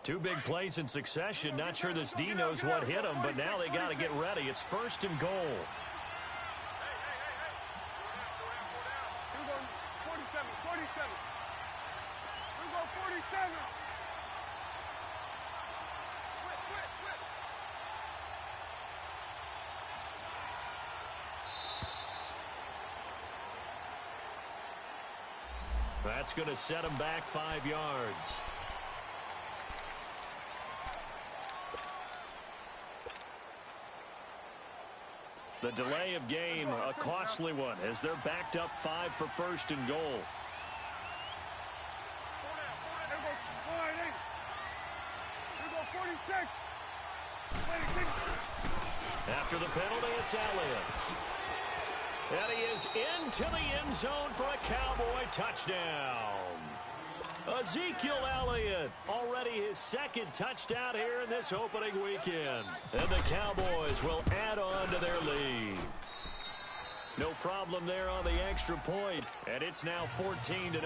Two big plays in succession. Not sure this D knows what hit him, but now they got to get ready. It's 1st and goal. That's going to set him back 5 yards. The delay of game, a costly one, as they're backed up 5 for 1st and goal. After the penalty, it's Elliott. And he is into the end zone for a Cowboy touchdown. Ezekiel Elliott, already his 2nd touchdown here in this opening weekend. And the Cowboys will add on to their lead. No problem there on the extra point, and it's now 14-0.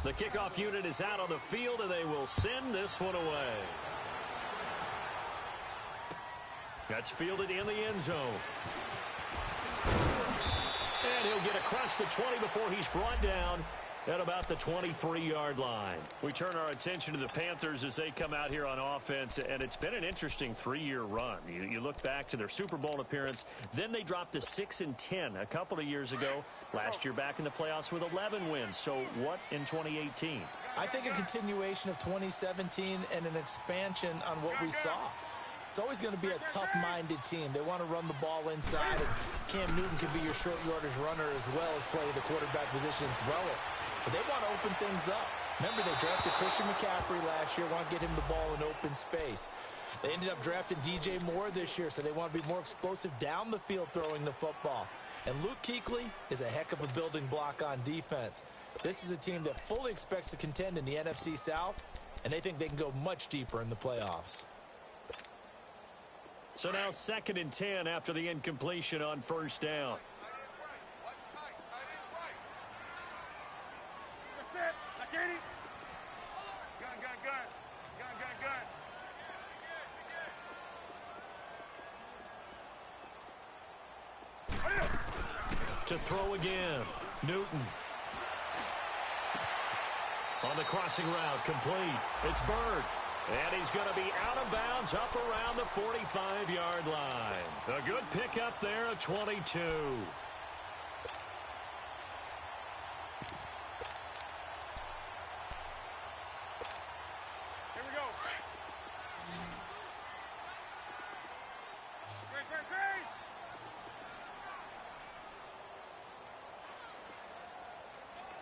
The kickoff unit is out on the field, and they will send this one away. That's fielded in the end zone. And he'll get across the 20 before he's brought down at about the 23-yard line. We turn our attention to the Panthers as they come out here on offense, and it's been an interesting 3-year run. You look back to their Super Bowl appearance, then they dropped to 6-10 a couple of years ago. Last year back in the playoffs with 11 wins. So what in 2018? I think a continuation of 2017 and an expansion on what we saw. It's always going to be a tough-minded team. They want to run the ball inside, and Cam Newton can be your short yardage runner as well as play the quarterback position and throw it. But they want to open things up. Remember, they drafted Christian McCaffrey last year, want to get him the ball in open space. They ended up drafting DJ Moore this year, so they want to be more explosive down the field throwing the football. And Luke Kuechly is a heck of a building block on defense. This is a team that fully expects to contend in the NFC South, and they think they can go much deeper in the playoffs. So now 2nd and 10 after the incompletion on 1st down. To throw again, Newton. On the crossing route, complete. It's Bird. And he's going to be out of bounds up around the 45-yard line. A good pickup there at 22. Here we go.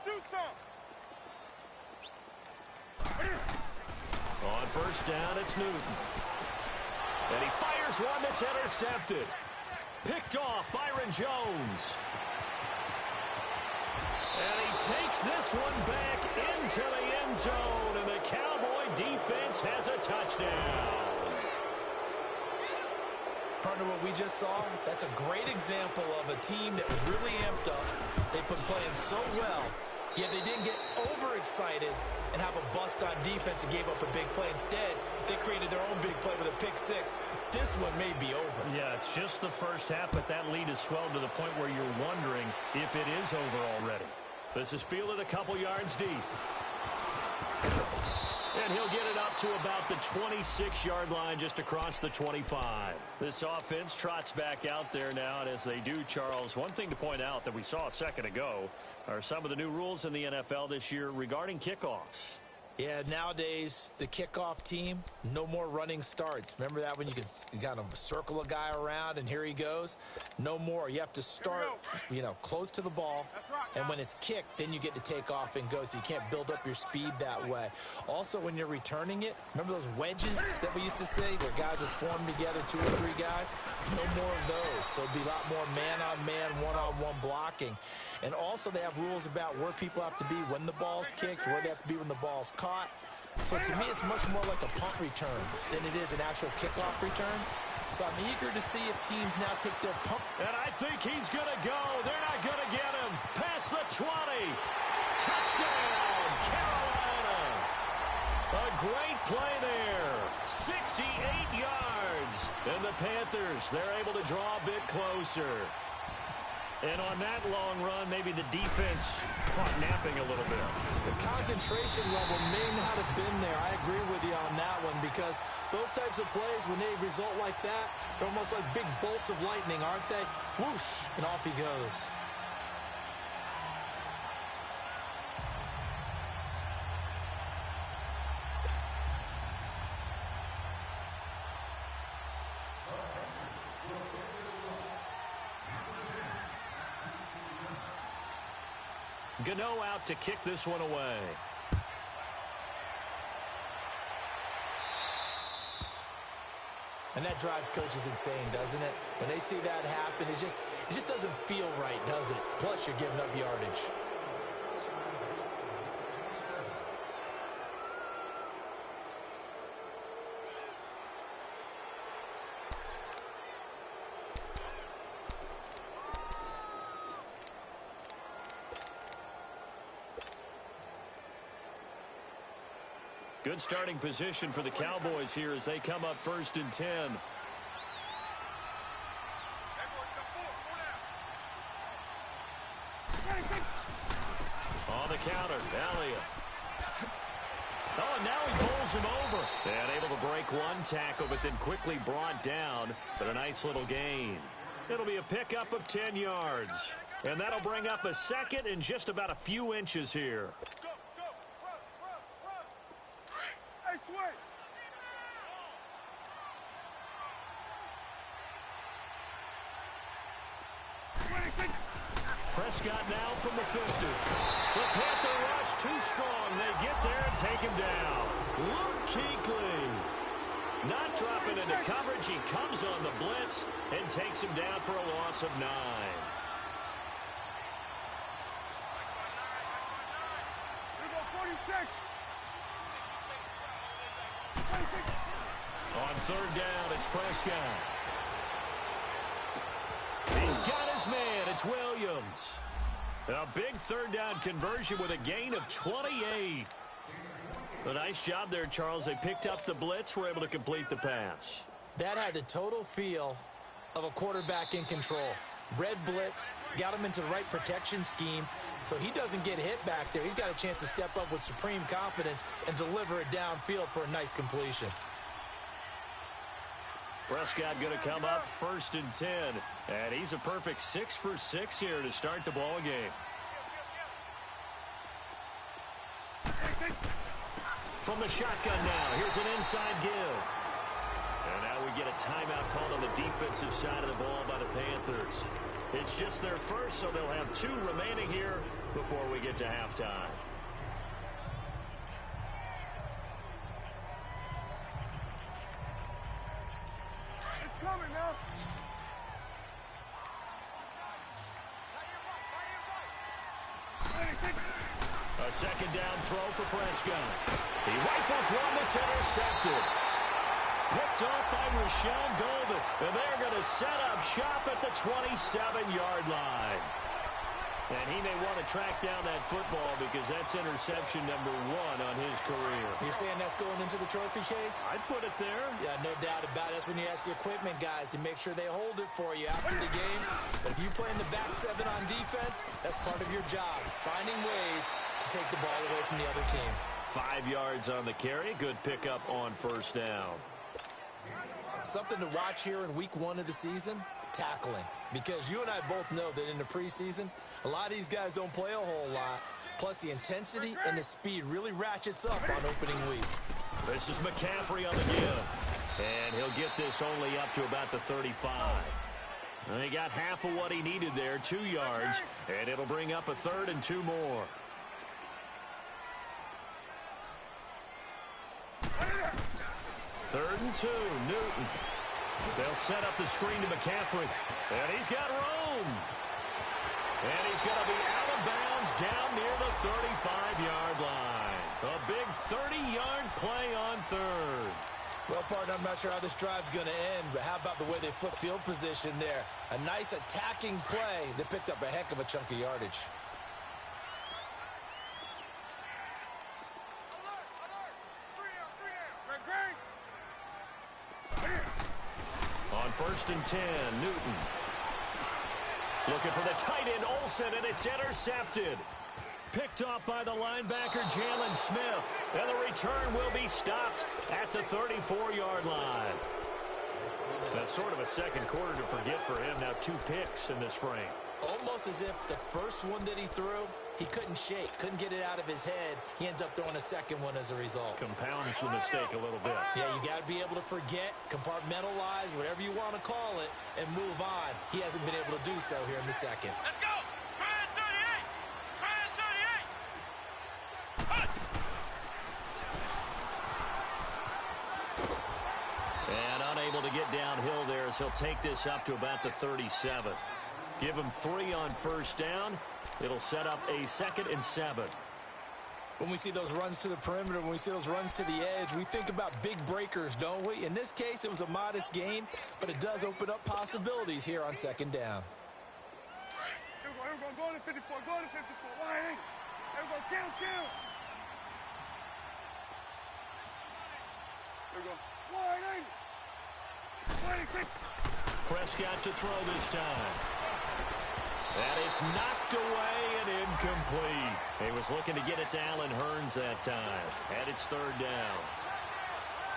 Do something. On 1st down, it's Newton. And he fires one that's intercepted. Picked off Byron Jones. And he takes this one back into the end zone. And the Cowboy defense has a touchdown. Partner, what we just saw, that's a great example of a team that was really amped up. They've been playing so well, yet they didn't get overexcited and have a bust on defense and gave up a big play. Instead, they created their own big play with a pick-6. This one may be over. Yeah, it's just the first half, but that lead has swelled to the point where you're wondering if it is over already. This is fielded a couple yards deep. And he'll get it up to about the 26-yard line, just across the 25. This offense trots back out there now, and as they do, Charles, one thing to point out that we saw a second ago are some of the new rules in the NFL this year regarding kickoffs. Yeah, nowadays, the kickoff team, no more running starts. Remember that when you kind of circle a guy around and here he goes? No more. You have to start, close to the ball. And when it's kicked, then you get to take off and go. So you can't build up your speed that way. Also, when you're returning it, remember those wedges that we used to say where guys would form together, 2 or 3 guys? No more of those. So it'll be a lot more man-on-man, one-on-one blocking. And also they have rules about where people have to be when the ball's kicked, where they have to be when the ball's caught. So to me, it's much more like a punt return than it is an actual kickoff return. So I'm eager to see if teams now take their punt. And I think he's going to go. They're not going to get him. Past the 20. Touchdown, Carolina. great play there. 68 yards. And the Panthers, they're able to draw a bit closer. And on that long run, maybe the defense caught napping a little bit. The concentration level may not have been there. I agree with you on that one, because those types of plays, when they result like that, they're almost like big bolts of lightning, aren't they? Whoosh, and off he goes. Gano out to kick this one away. And that drives coaches insane, doesn't it? When they see that happen, it just doesn't feel right, does it? Plus, you're giving up yardage. Good starting position for the Cowboys here as they come up 1st and 10. On the counter, Elliott. Oh, and now he pulls him over. And able to break one tackle, but then quickly brought down for a nice little gain. It'll be a pickup of 10 yards. And that'll bring up a second and just about a few inches here. Prescott now from the 50. The Panther rush too strong. They get there and take him down. Luke Kuechly not dropping into coverage. He comes on the blitz and takes him down for a loss of 9. On 3rd down, it's Prescott. He's got his man. It's Williams. A big 3rd down conversion with a gain of 28. A nice job there, Charles. They picked up the blitz, were able to complete the pass. That had the total feel of a quarterback in control. Red blitz, got him into the right protection scheme, so he doesn't get hit back there. He's got a chance to step up with supreme confidence and deliver it downfield for a nice completion. Prescott going to come up 1st and 10. And he's a perfect 6 for 6 here to start the ball game. From the shotgun now, here's an inside give. And now we get a timeout called on the defensive side of the ball by the Panthers. It's just their first, so they'll have 2 remaining here before we get to halftime. A 2nd down throw for Prescott. He rifles one that's intercepted. Picked up by Rochelle Golden. And they're going to set up shop at the 27-yard line. And he may want to track down that football because that's interception number 1 on his career. You're saying that's going into the trophy case? I'd put it there. Yeah, no doubt about it. That's when you ask the equipment guys to make sure they hold it for you after the game. But if you play in the back 7 on defense, that's part of your job, finding ways to take the ball away from the other team. 5 yards on the carry. Good pickup on 1st down. Something to watch here in week 1 of the season, tackling. Because you and I both know that in the preseason, a lot of these guys don't play a whole lot. Plus, the intensity and the speed really ratchets up on opening week. This is McCaffrey on the give. And he'll get this only up to about the 35. And he got half of what he needed there, 2 yards. And it'll bring up a 3rd and 2 more. Third and 2, Newton. They'll set up the screen to McCaffrey. And he's got room. And he's going to be out of bounds down near the 35-yard line. A big 30-yard play on 3rd. Well, partner, I'm not sure how this drive's going to end, but how about the way they flip field position there? A nice attacking play that picked up a heck of a chunk of yardage. 1st and 10. Newton. Looking for the tight end, Olsen, and it's intercepted. Picked off by the linebacker, Jalen Smith. And the return will be stopped at the 34-yard line. That's sort of a second quarter to forget for him. Now 2 picks in this frame. Almost as if the first one that he threw, he couldn't shake, couldn't get it out of his head. He ends up throwing a second one as a result. Compounds the mistake a little bit. Yeah, you got to be able to forget, compartmentalize, whatever you want to call it, and move on. He hasn't been able to do so here in the second. Let's go! Brand 38! And unable to get downhill there as he'll take this up to about the 37. Give him 3 on 1st down. It'll set up a 2nd and 7. When we see those runs to the perimeter, when we see those runs to the edge, we think about big breakers, don't we? In this case, it was a modest gain, but it does open up possibilities here on 2nd down. Here we go, go to 54, go to 54. Wide 8. Here we go, kill. Here we go, wide 8. 26. Prescott to throw this time. And it's knocked away and incomplete. He was looking to get it to Allen Hurns that time. And it's 3rd down.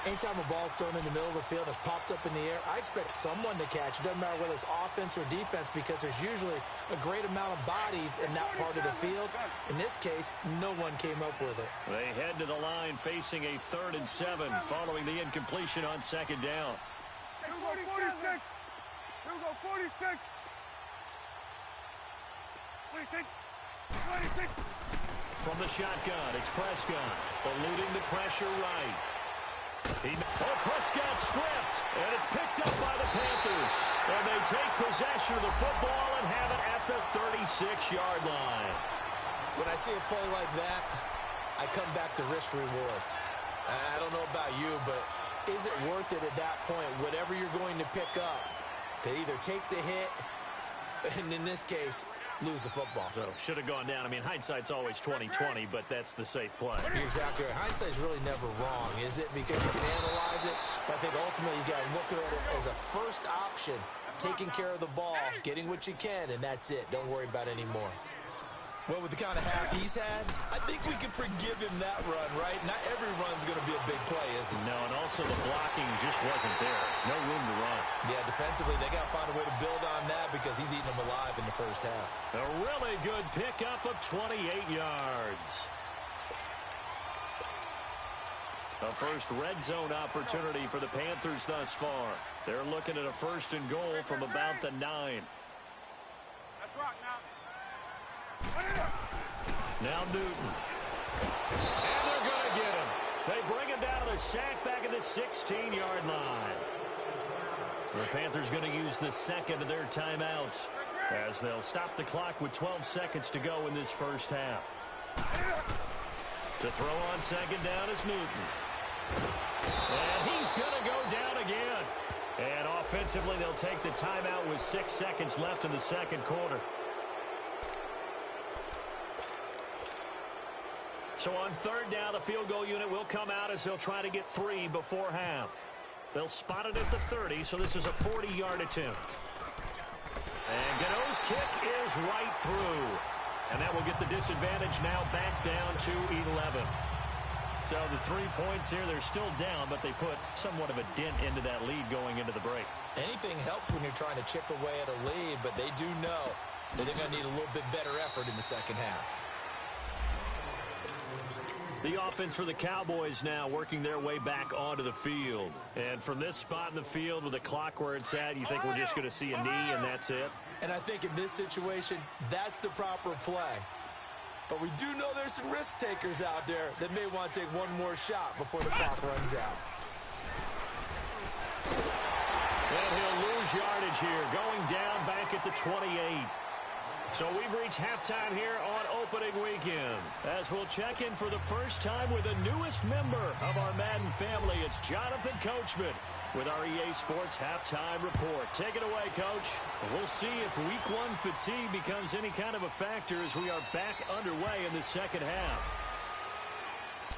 Anytime a ball's thrown in the middle of the field, it's popped up in the air, I expect someone to catch. It doesn't matter whether it's offense or defense because there's usually a great amount of bodies in that part of the field. In this case, no one came up with it. They head to the line facing a 3rd and 7 following the incompletion on 2nd down. Here we go, 46. Here we go, 46. 26. 26. From the shotgun, it's Prescott eluding the pressure right. Prescott stripped, and it's picked up by the Panthers. And they take possession of the football and have it at the 36-yard line. When I see a play like that, I come back to risk reward. I don't know about you, but is it worth it at that point, whatever you're going to pick up, to either take the hit, and in this case, lose the football? So should have gone down. I mean, hindsight's always 20/20, but that's the safe play. You're exactly right. Hindsight's really never wrong, is it? Because you can analyze it, but I think ultimately you got to look at it as a first option, taking care of the ball, getting what you can, and that's it. Don't worry about any more. Well, with the kind of half he's had, I think we can forgive him that run, right? Not every run's going to be a big play, is it? No, and also the blocking just wasn't there. No room to run. Yeah, defensively, they got to find a way to build on that because he's eating them alive in the first half. A really good pickup of 28 yards. A first red zone opportunity for the Panthers thus far. They're looking at a 1st and goal from about the 9. That's right now. Now Newton. And they're going to get him. They bring him down to the sack back at the 16-yard line. The Panthers going to use the 2nd of their timeouts as they'll stop the clock with 12 seconds to go in this first half. To throw on 2nd down is Newton. And he's going to go down again. And offensively, they'll take the timeout with 6 seconds left in the second quarter. So on 3rd down, the field goal unit will come out as they'll try to get 3 before half. They'll spot it at the 30, so this is a 40-yard attempt. And Gano's kick is right through. And that will get the disadvantage now back down to 11. So the 3 points here, they're still down, but they put somewhat of a dent into that lead going into the break. Anything helps when you're trying to chip away at a lead, but they do know that they're going to need a little bit better effort in the second half. The offense for the Cowboys now working their way back onto the field. And from this spot in the field with the clock where it's at, you think we're just going to see a knee and that's it? And I think in this situation, that's the proper play. But we do know there's some risk takers out there that may want to take one more shot before the clock runs out. And he'll lose yardage here, going down back at the 28. So we've reached halftime here on opening weekend. As we'll check in for the first time with the newest member of our Madden family, it's Jonathan Coachman with our EA Sports Halftime Report. Take it away, Coach. We'll see if Week 1 fatigue becomes any kind of a factor as we are back underway in the second half.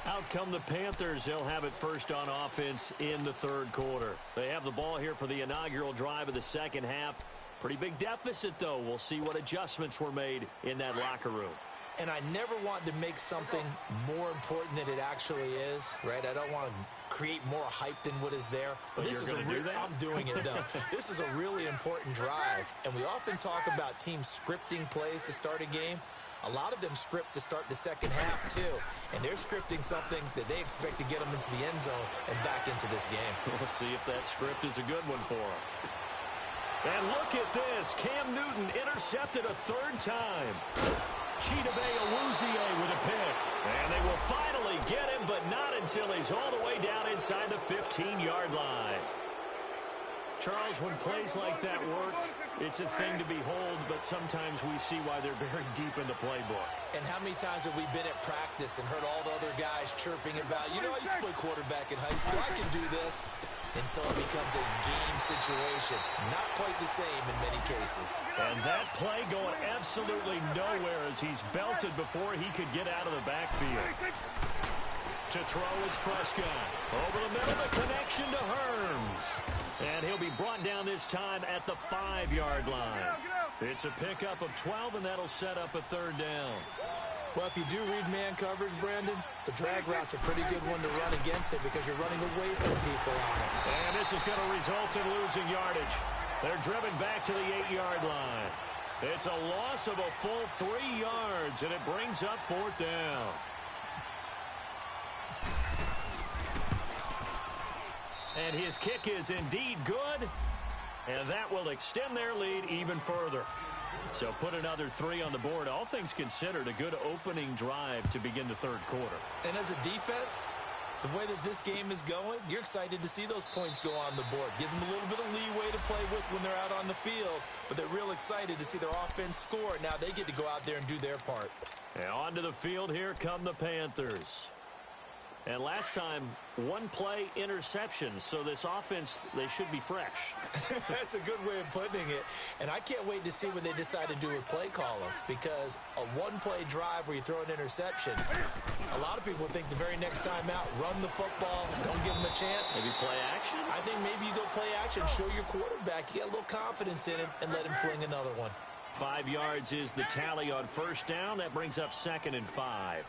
Out come the Panthers. They'll have it first on offense in the third quarter. They have the ball here for the inaugural drive of the second half. Pretty big deficit, though. We'll see what adjustments were made in that locker room. And I never want to make something more important than it actually is, right? I don't want to create more hype than what is there. But this is I'm doing it, though. This is a really important drive. And we often talk about teams scripting plays to start a game. A lot of them script to start the second half, too. And they're scripting something that they expect to get them into the end zone and back into this game. We'll see if that script is a good one for them. And look at this. Cam Newton intercepted a third time. Chidobe Awuzie with a pick. And they will finally get him, but not until he's all the way down inside the 15-yard line. Charles, when plays like that work, it's a thing to behold, but sometimes we see why they're very deep in the playbook. And how many times have we been at practice and heard all the other guys chirping about, you know, I used to play quarterback in high school. I can do this. Until it becomes a game situation. Not quite the same in many cases. And that play going absolutely nowhere as he's belted before he could get out of the backfield. To throw is Prescott. Over the middle, the connection to Herms. And he'll be brought down this time at the 5-yard line. It's a pickup of 12, and that'll set up a third down. Well, if you do read man coverage, Brandon, the drag route's a pretty good one to run against it because you're running away from people on it. And this is going to result in losing yardage. They're driven back to the 8-yard line. It's a loss of a full 3 yards, and it brings up fourth down. And his kick is indeed good, and that will extend their lead even further. So put another 3 on the board. All things considered, a good opening drive to begin the third quarter. And as a defense, the way that this game is going, you're excited to see those points go on the board. Gives them a little bit of leeway to play with when they're out on the field, but they're real excited to see their offense score. Now they get to go out there and do their part. And onto the field, here come the Panthers. And last time, 1 play interception, so this offense, they should be fresh. That's a good way of putting it. And I can't wait to see what they decide to do with play calling, because a 1-play drive where you throw an interception, a lot of people think the very next time out, run the football, don't give them a chance. Maybe play action? I think maybe you go play action, show your quarterback, you get a little confidence in it, and let him fling another one. 5 yards is the tally on first down. That brings up 2nd and 5.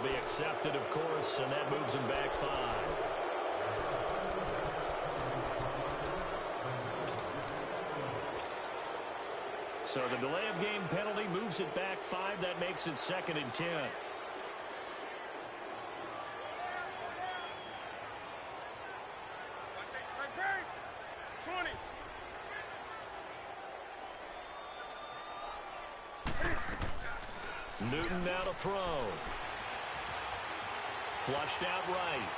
Be accepted, of course, and that moves him back 5. So the delay of game penalty moves it back 5. That makes it 2nd and 10. Newton now to throw. Flushed out right.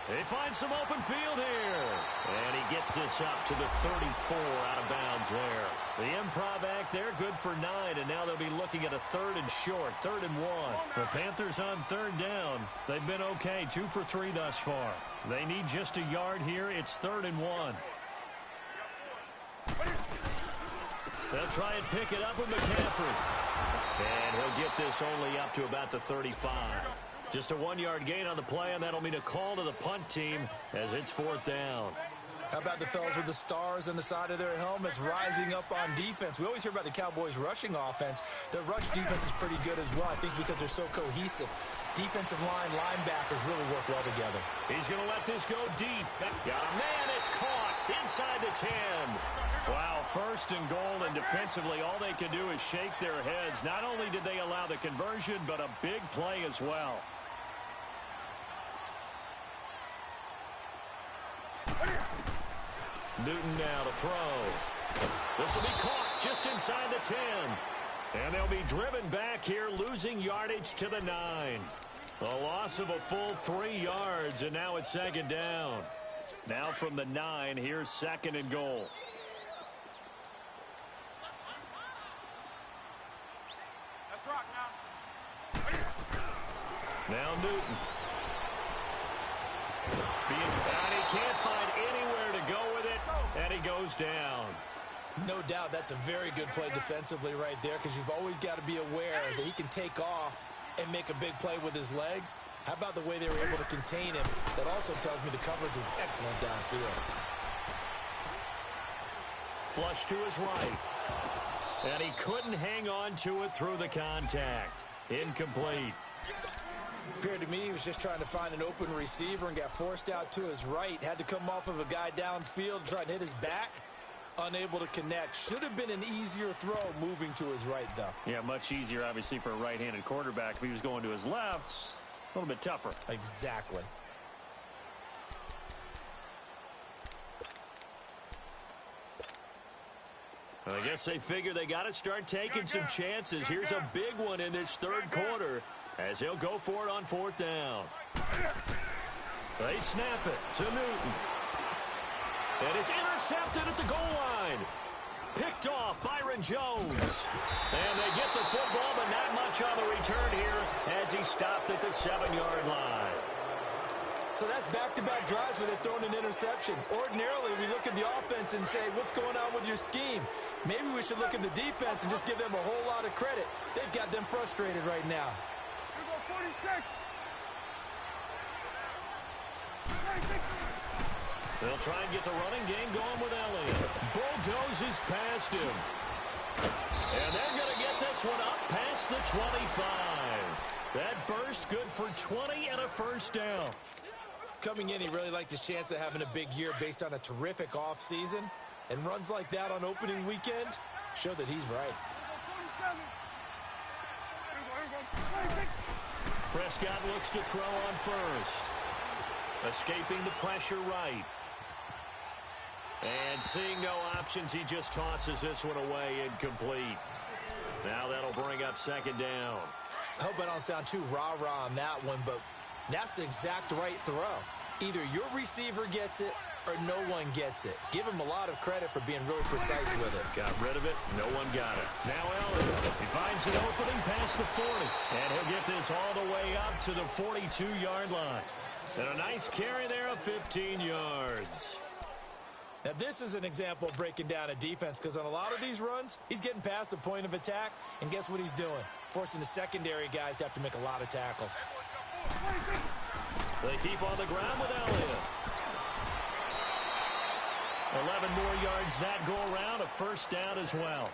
They find some open field here. And he gets this up to the 34 out of bounds there. The improv act there, good for 9. And now they'll be looking at a 3rd and short, 3rd and 1. The Panthers on 3rd down. They've been okay, 2 for 3 thus far. They need just a yard here. It's 3rd and 1. They'll try and pick it up with McCaffrey. And he'll get this only up to about the 35. Just a 1-yard gain on the play, and that'll mean a call to the punt team as it's 4th down. How about the fellas with the stars on the side of their helmets rising up on defense? We always hear about the Cowboys' rushing offense. Their rush defense is pretty good as well, I think, because they're so cohesive. Defensive line, linebackers really work well together. He's going to let this go deep. Got a man, it's caught inside the 10. Wow, 1st and goal, and defensively, all they can do is shake their heads. Not only did they allow the conversion, but a big play as well. Newton now to throw. This will be caught. just inside the 10. And they'll be driven back here, losing yardage to the 9. A loss of a full 3 yards, and now it's second down. Now from the 9, here's second and goal. Let's rock now. Now Newton. And he can't find anywhere to go with it, and he goes down. No doubt that's a very good play defensively right there, because you've always got to be aware that he can take off and make a big play with his legs. How about the way they were able to contain him? That also tells me the coverage was excellent downfield. Flush to his right. And he couldn't hang on to it through the contact. Incomplete. Appeared to me he was just trying to find an open receiver and got forced out to his right. Had to come off of a guy downfield, trying to hit his back. Unable to connect. Should have been an easier throw moving to his right, though. Yeah, much easier, obviously, for a right-handed quarterback. If he was going to his left, a little bit tougher. Exactly. I guess they figure they got to start taking some chances. Here's a big one in this third quarter as he'll go for it on fourth down. They snap it to Newton. And it's intercepted at the goal line. Picked off Byron Jones. And they get the football, but not much on the return here as he stopped at the 7-yard line. So that's back-to-back drives where they're throwing an interception. Ordinarily, we look at the offense and say, what's going on with your scheme? Maybe we should look at the defense and just give them a whole lot of credit. They've got them frustrated right now. Here go 46. They'll try and get the running game going with Elliott. Bulldozes past him. And they're going to get this one up past the 25. That burst good for 20 and a first down. Coming in, he really liked his chance of having a big year based on a terrific offseason. And runs like that on opening weekend show that he's right. Prescott looks to throw on first. Escaping the pressure right. And seeing no options, he just tosses this one away, incomplete. Now that'll bring up second down. I hope I don't sound too rah-rah on that one, but that's the exact right throw. Either your receiver gets it or no one gets it. Give him a lot of credit for being really precise with it. Got rid of it. No one got it. Now Elliott. He finds an opening past the 40. And he'll get this all the way up to the 42-yard line. And a nice carry there of 15 yards. Now, this is an example of breaking down a defense, because on a lot of these runs, he's getting past the point of attack, and guess what he's doing? Forcing the secondary guys to have to make a lot of tackles. They keep on the ground with Elliott. 11 more yards that go around, a first down as well.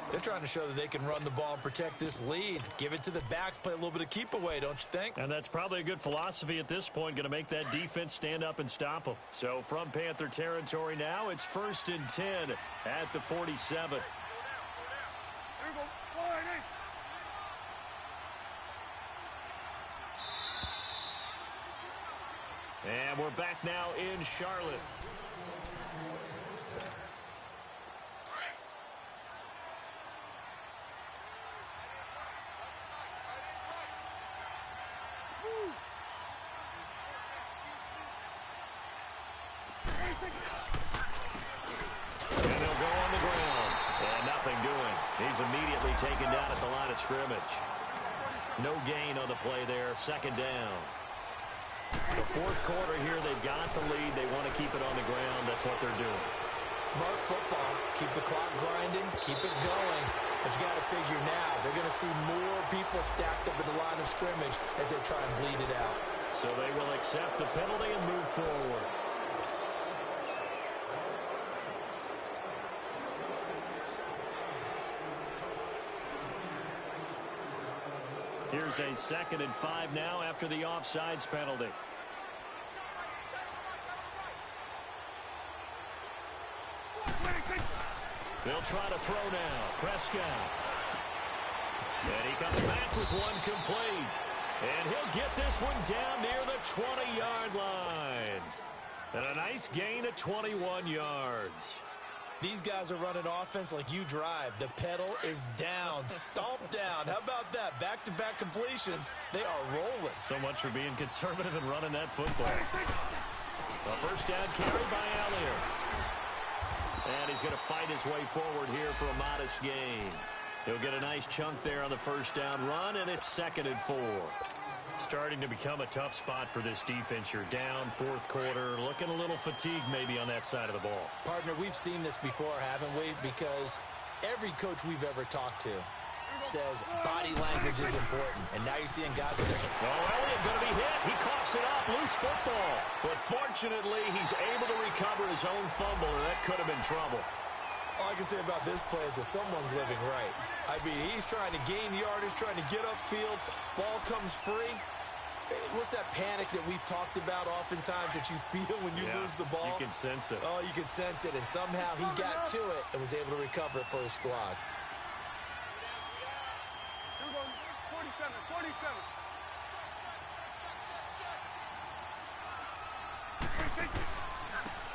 They're trying to show that they can run the ball and protect this lead. Give it to the backs, play a little bit of keep away, don't you think? And that's probably a good philosophy at this point, going to make that defense stand up and stop them. So from Panther territory now, it's 1st and 10 at the 47. And we're back now in Charlotte. And they'll go on the ground. And nothing doing. He's immediately taken down at the line of scrimmage. No gain on the play there. Second down. The fourth quarter here, they've got the lead. They want to keep it on the ground. That's what they're doing. Smart football. Keep the clock grinding. Keep it going. But you got to figure now, they're going to see more people stacked up at the line of scrimmage as they try and bleed it out. So they will accept the penalty and move forward. Here's a 2nd and 5 now after the offsides penalty. They'll try to throw now. Prescott. And he comes back with one complete. And he'll get this one down near the 20-yard line. And a nice gain of 21 yards. These guys are running offense like you drive. The pedal is down, stomped down. How about that? Back-to-back completions. They are rolling. So much for being conservative and running that football. A first down carry by Elliott. And he's going to fight his way forward here for a modest gain. He'll get a nice chunk there on the first down run, and it's 2nd and 4. Starting to become a tough spot for this defense. You're down, fourth quarter, looking a little fatigued maybe on that side of the ball. Partner, we've seen this before, haven't we? Because every coach we've ever talked to says body language is important. And now you're seeing guys with their... Oh, Elliott going to be hit. He coughs it up. Loose football. But fortunately, he's able to recover his own fumble, or that could have been trouble. All I can say about this play is that someone's living right. I mean, he's trying to gain yardage, trying to get upfield. Ball comes free. What's that panic that we've talked about oftentimes that you feel when you lose the ball? You can sense it. Oh, you can sense it. And somehow he got to it and was able to recover it for his squad. Here we go. 47, 47.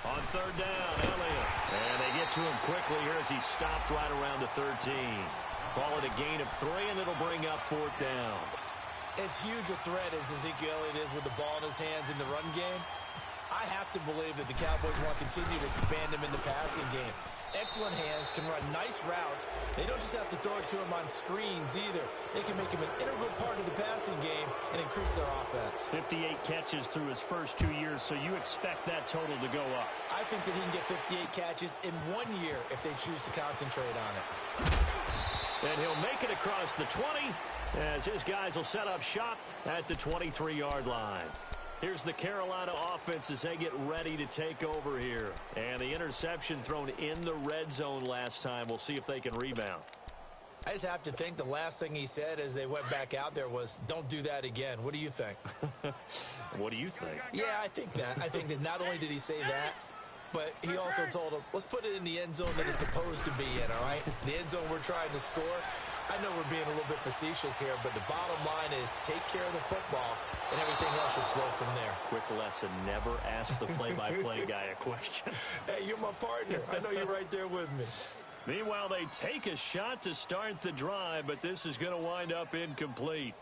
On third down, Elliott. And they get to him quickly here as he stopped right around the 13. Call it a gain of 3, and it'll bring up 4th down. As huge a threat as Ezekiel Elliott is with the ball in his hands in the run game, I have to believe that the Cowboys want to continue to expand him in the passing game. Excellent hands, can run nice routes. They don't just have to throw it to him on screens either. They can make him an integral part of the passing game and increase their offense. 58 catches through his first 2 years, so you expect that total to go up. I think that he can get 58 catches in 1 year if they choose to concentrate on it. And he'll make it across the 20 as his guys will set up shop at the 23-yard line. Here's the Carolina offense as they get ready to take over here. And the interception thrown in the red zone last time. We'll see if they can rebound. I just have to think the last thing he said as they went back out there was, don't do that again. What do you think? What do you think? Yeah, I think that. I think that not only did he say that, but he also told him, let's put it in the end zone that it's supposed to be in, all right? The end zone we're trying to score. I know we're being a little bit facetious here, but the bottom line is take care of the football, and everything else should flow from there. Quick lesson, never ask the play-by-play guy a question. Hey, you're my partner. I know you're right there with me. Meanwhile, they take a shot to start the drive, but this is going to wind up incomplete.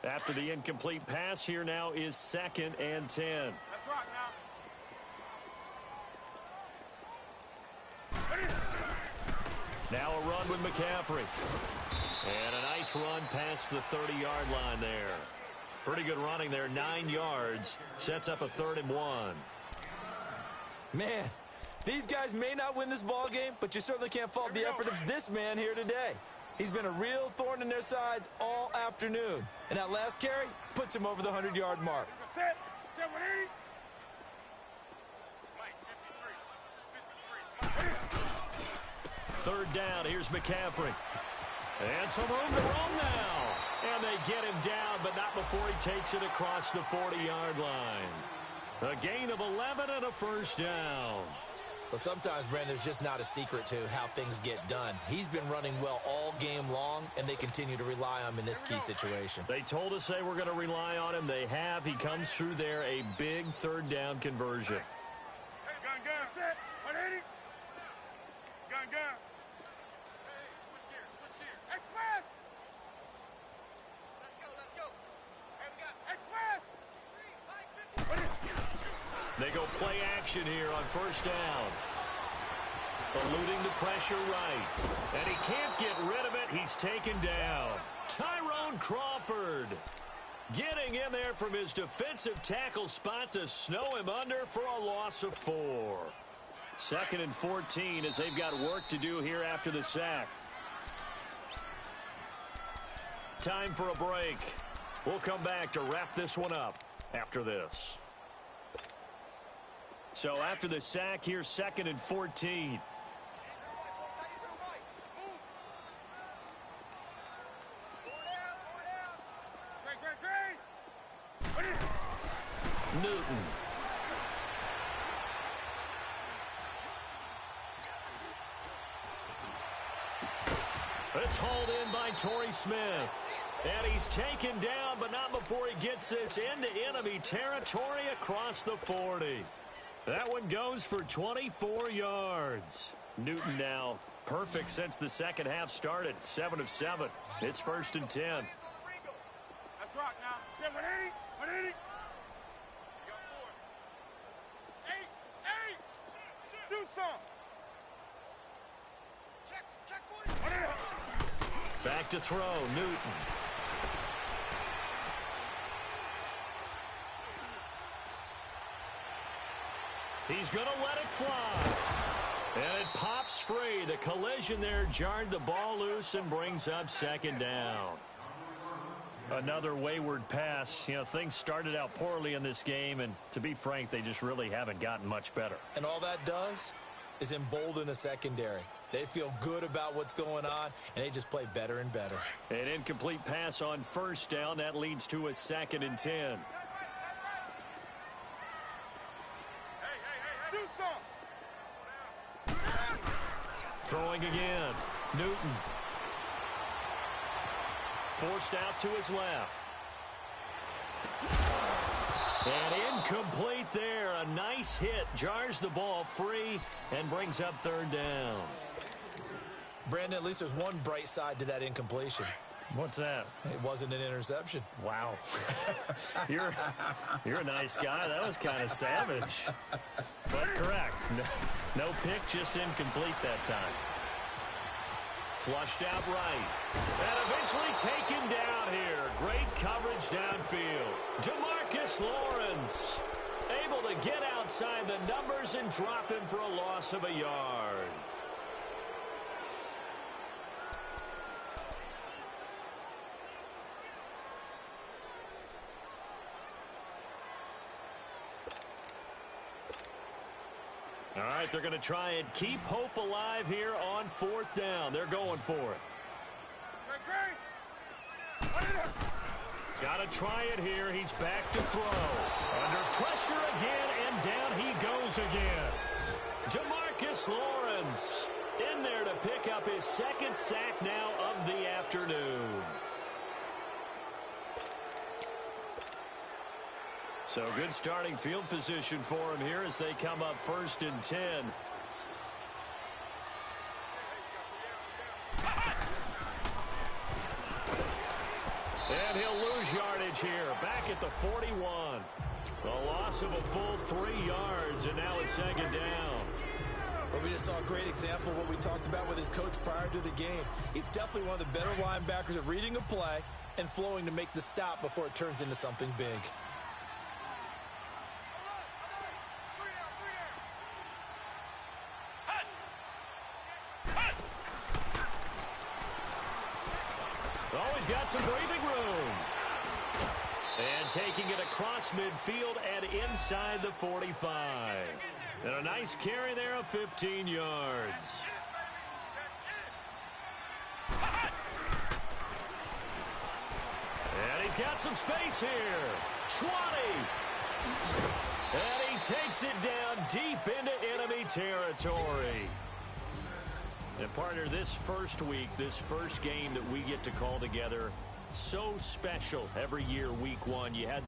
After the incomplete pass, here now is 2nd and 10. That's right now. Now a run with McCaffrey. And a nice run past the 30-yard line there. Pretty good running there, 9 yards. Sets up a 3rd and 1. Man, these guys may not win this ball game, but you certainly can't fault the effort of this man here today. He's been a real thorn in their sides all afternoon. And that last carry puts him over the 100-yard mark. Set 180. Third down, here's McCaffrey. And some room to roam now. And they get him down, but not before he takes it across the 40-yard line. A gain of 11 and a first down. Well, sometimes, Brandon, there's just not a secret to how things get done. He's been running well all game long, and they continue to rely on him in this key situation. They told us they were going to rely on him. They have. He comes through there, a big third down conversion. Gun, set. 180. Gun. Hey, switch gear. Express. Let's go. Hey, we got Express. They go play action here on first down. Eluding the pressure right. And he can't get rid of it. He's taken down. Tyrone Crawford getting in there from his defensive tackle spot to snow him under for a loss of 4. 2nd and 14 as they've got work to do here after the sack. Time for a break. We'll come back to wrap this one up after this. So after the sack, here's 2nd and 14. Newton. It's hauled in by Torrey Smith. And he's taken down, but not before he gets this into enemy territory across the 40. That one goes for 24 yards. Newton now perfect since the second half started. 7 of 7. It's 1st and 10. That's rock now. 180. 180. Eight. Do some. Check. Back to throw, Newton. He's going to let it fly. And it pops free. The collision there jarred the ball loose and brings up 2nd down. Another wayward pass. You know, things started out poorly in this game, and to be frank, they just really haven't gotten much better. And all that does is embolden a secondary. They feel good about what's going on, and they just play better and better. An incomplete pass on 1st down. That leads to a 2nd and 10. Do some. Throwing again. Newton. Forced out to his left. And incomplete there. A nice hit. Jars the ball free and brings up 3rd down. Brandon, at least there's one bright side to that incompletion. What's that? It wasn't an interception. Wow. You're a nice guy. That was kind of savage. But correct. No pick, just incomplete that time. Flushed out right. And eventually taken down here. Great coverage downfield. DeMarcus Lawrence able to get outside the numbers and drop him for a loss of a yard. All right, they're going to try and keep hope alive here on 4th down. They're going for it. Got to try it here. He's back to throw. Under pressure again, and down he goes again. DeMarcus Lawrence in there to pick up his 2nd sack now of the afternoon. So good starting field position for him here as they come up 1st and 10. And he'll lose yardage here. Back at the 41. A loss of a full 3 yards, and now it's 2nd down. But we just saw a great example of what we talked about with his coach prior to the game. He's definitely one of the better linebackers at reading a play and flowing to make the stop before it turns into something big. Always got some breathing room. And taking it across midfield and inside the 45. And a nice carry there of 15 yards. And he's got some space here. 20. And he takes it down deep into enemy territory. And partner, this first week, this first game that we get to call together, so special every year, week 1. You had